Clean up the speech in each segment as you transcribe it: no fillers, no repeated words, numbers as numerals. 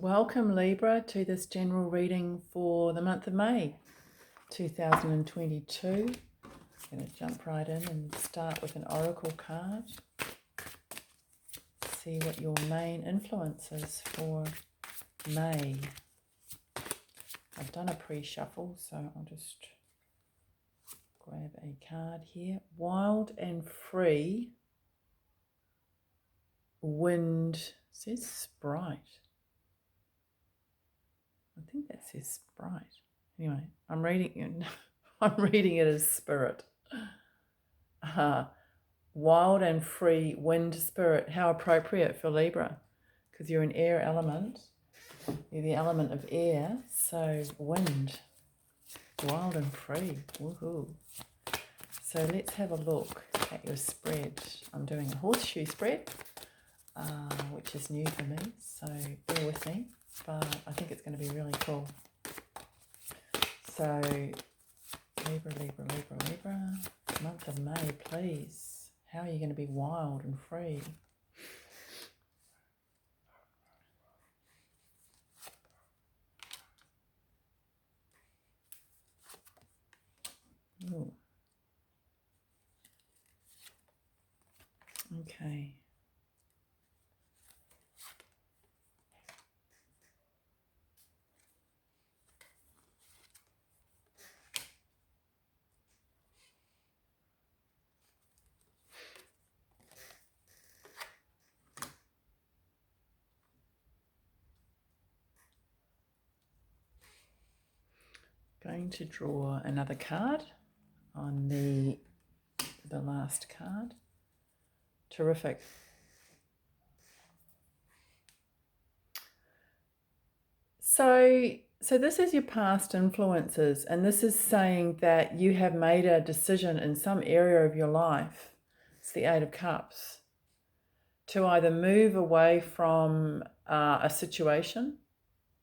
Welcome Libra to this general reading for the month of May 2022. I'm going to jump right in and start with an oracle card. See what your main influence is for May. I've done a pre-shuffle, so I'll just grab a card here. Wild and free. Wind says sprite. I think that says sprite. Anyway, I'm reading it as spirit. Wild and free wind spirit. How appropriate for Libra, because you're an air element. You're the element of air, so wind. Wild and free. Woohoo. So let's have a look at your spread. I'm doing a horseshoe spread, which is new for me, so bear with me. But I think it's going to be really cool. So, Libra, month of May, please. How are you going to be wild and free? Ooh. Okay. Going to draw another card on the last card. Terrific. So this is your past influences, and this is saying that you have made a decision in some area of your life. It's the Eight of Cups. To either move away from a situation,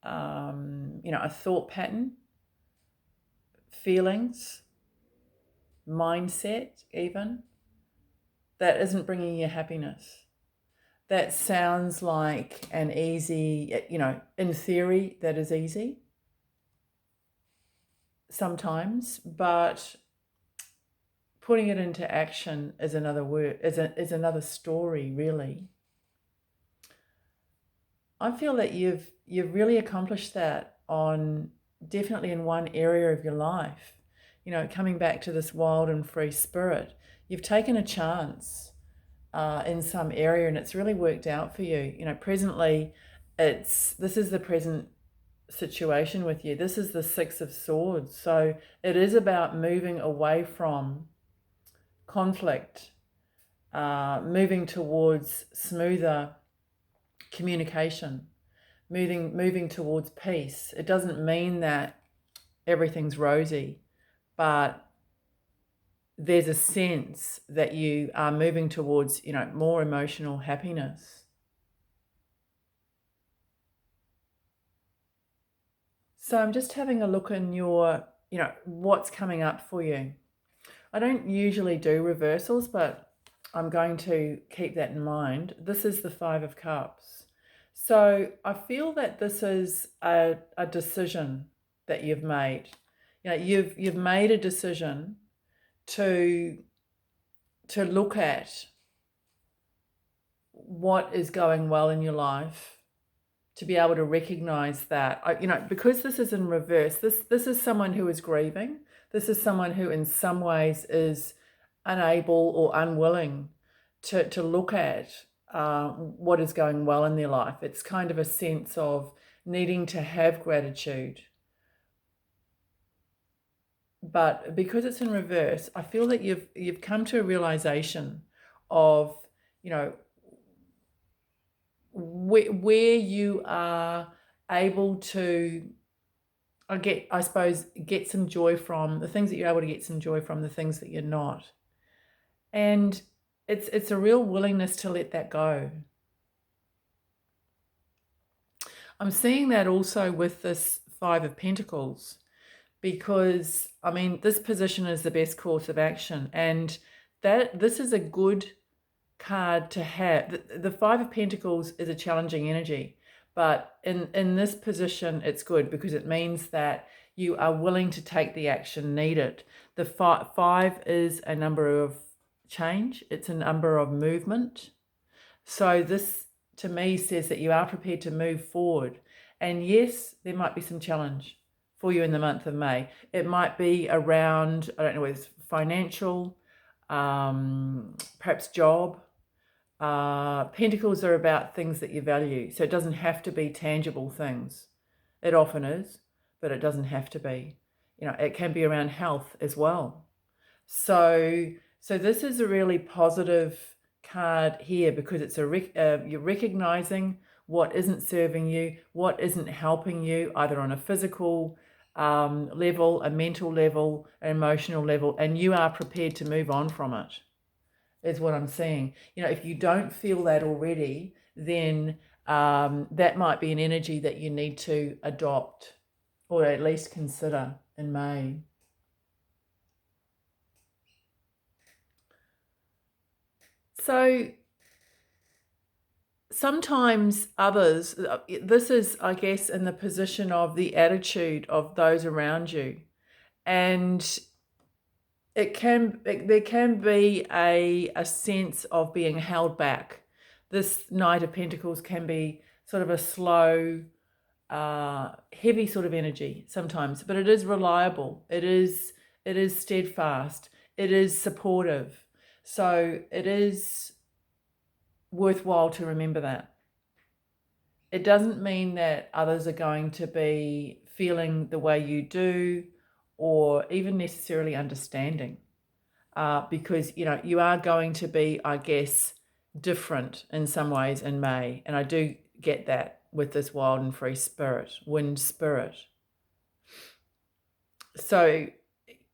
a thought pattern, feelings, mindset even, that isn't bringing you happiness. That sounds like an easy, in theory that is easy sometimes, but putting it into action is is another story, really. I feel that you've really accomplished that definitely in one area of your life. Coming back to this wild and free spirit, you've taken a chance in some area, and it's really worked out for you. Presently, this is the present situation with you. This is the Six of Swords. So it is about moving away from conflict, moving towards smoother communication, moving towards peace. It doesn't mean that everything's rosy, but there's a sense that you are moving towards, more emotional happiness. So I'm just having a look in your, what's coming up for you. I don't usually do reversals, but I'm going to keep that in mind. This is the Five of Cups. So I feel that this is a decision that you've made. You've made a decision to look at what is going well in your life, to be able to recognize that, because this is in reverse, this is someone who is grieving. This is someone who in some ways is unable or unwilling to look at what is going well in their life. It's kind of a sense of needing to have gratitude. But because it's in reverse, I feel that you've come to a realization of, where you are able to, get some joy from, the things that you're able to get some joy from, the things that you're not. And it's a real willingness to let that go. I'm seeing that also with this Five of Pentacles, because, this position is the best course of action, and that this is a good card to have. The Five of Pentacles is a challenging energy, But in this position, it's good because it means that you are willing to take the action needed. The five is a number of change. It's a number of movement. So this, to me, says that you are prepared to move forward. And yes, there might be some challenge for you in the month of May. It might be around, I don't know, whether it's financial, perhaps job. Pentacles are about things that you value. So it doesn't have to be tangible things. It often is, but it doesn't have to be. It can be around health as well. So this is a really positive card here because it's you're recognizing what isn't serving you, what isn't helping you, either on a physical level, a mental level, an emotional level, and you are prepared to move on from it, is what I'm seeing. If you don't feel that already, then that might be an energy that you need to adopt or at least consider in May. So sometimes others, this is, I guess, in the position of the attitude of those around you. And there can be a sense of being held back. This Knight of Pentacles can be sort of a slow, heavy sort of energy sometimes, but it is reliable. It is steadfast. It is supportive. So it is worthwhile to remember that. It doesn't mean that others are going to be feeling the way you do or even necessarily understanding, because you are going to be, I guess, different in some ways in May, and I do get that with this wild and free spirit, wind spirit. So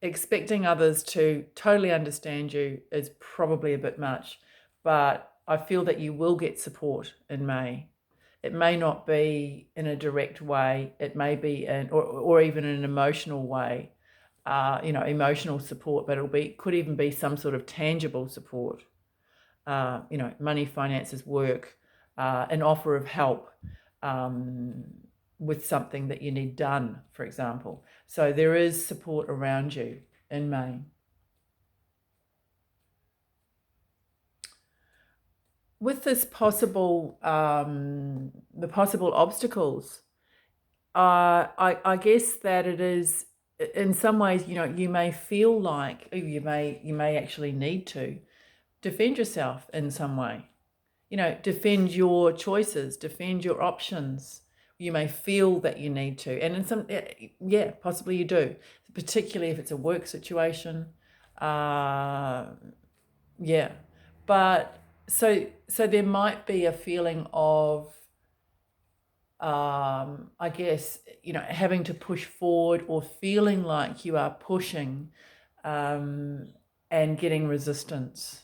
expecting others to totally understand you is probably a bit much, but I feel that you will get support in May. It may not be in a direct way. It may be or even in an emotional way, emotional support, but could even be some sort of tangible support. Money, finances, work, an offer of help with something that you need done, for example. So there is support around you in May. With this possible, the possible obstacles, I guess that it is, in some ways, you may feel like you may actually need to defend yourself in some way. Defend your choices, defend your options. You may feel that you need to, and in some, possibly you do, particularly if it's a work situation. But so there might be a feeling of, I guess, having to push forward or feeling like you are pushing and getting resistance.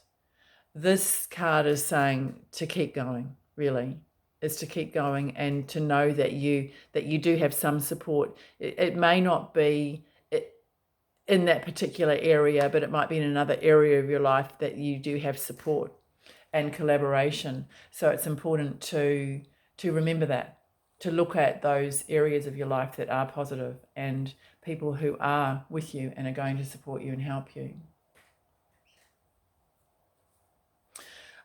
This card is saying to keep going, really, is to keep going and to know that you do have some support. It may not be in that particular area, but it might be in another area of your life that you do have support and collaboration. So it's important to remember that, to look at those areas of your life that are positive and people who are with you and are going to support you and help you.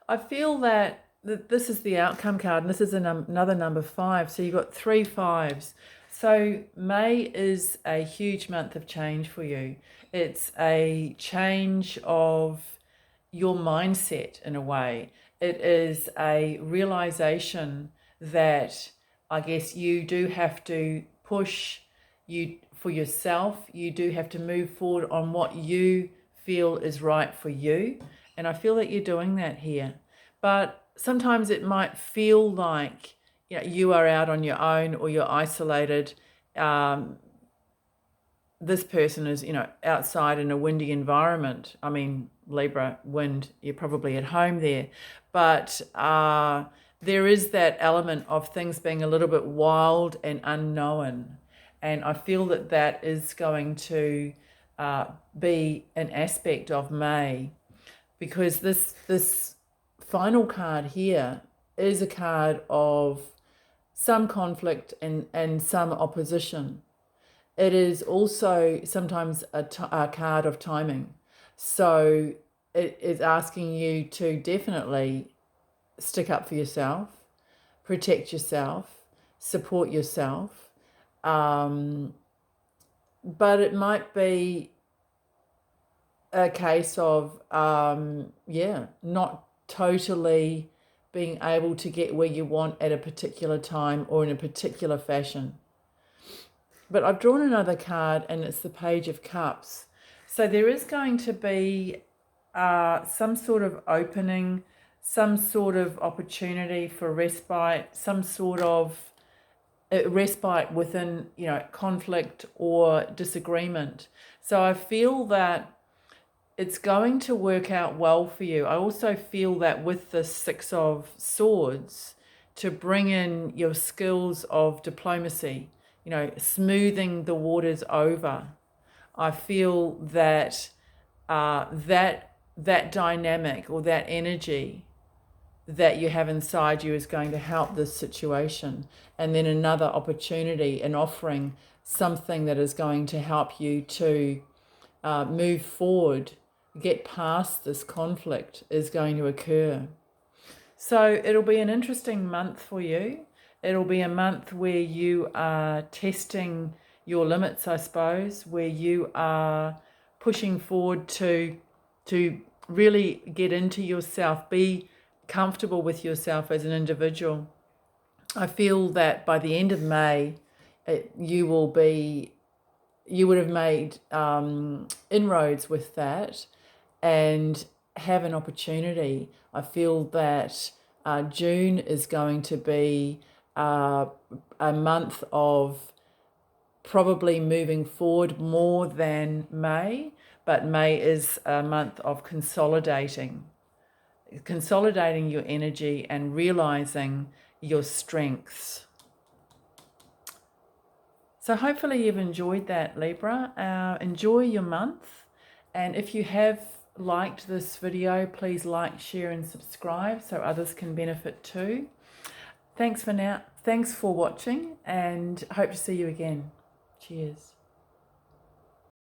I feel that this is the outcome card, and this is another number 5. So you've got 3 5s. So May is a huge month of change for you. It's a change of your mindset in a way. It is a realization that, I guess, you do have to push for yourself. You do have to move forward on what you feel is right for you. And I feel that you're doing that here. But sometimes it might feel like you are out on your own or you're isolated. This person is, outside in a windy environment. I mean, Libra, wind, you're probably at home there. But there is that element of things being a little bit wild and unknown. And I feel that that is going to be an aspect of May, because this final card here is a card of some conflict and some opposition. It is also sometimes a card of timing. So it is asking you to definitely stick up for yourself, protect yourself, support yourself. But it might be a case of, not totally being able to get where you want at a particular time or in a particular fashion. But I've drawn another card, and it's the Page of Cups. So there is going to be some sort of opening, some sort of opportunity for respite, some sort of respite within, conflict or disagreement. So I feel that it's going to work out well for you. I also feel that with the Six of Swords, to bring in your skills of diplomacy, smoothing the waters over. I feel that that dynamic or that energy that you have inside you is going to help this situation. And then another opportunity, an offering, something that is going to help you to move forward, get past this conflict is going to occur. So it'll be an interesting month for you. It'll be a month where you are testing your limits, I suppose, where you are pushing forward to really get into yourself, be comfortable with yourself as an individual. I feel that by the end of May, you would have made inroads with that and have an opportunity. I feel that June is going to be a month of probably moving forward more than May, but May is a month of consolidating your energy and realizing your strengths. So hopefully you've enjoyed that, Libra. Enjoy your month. And if you have liked this video, please like, share and subscribe so others can benefit too. Thanks for now. Thanks for watching, and hope to see you again. Cheers.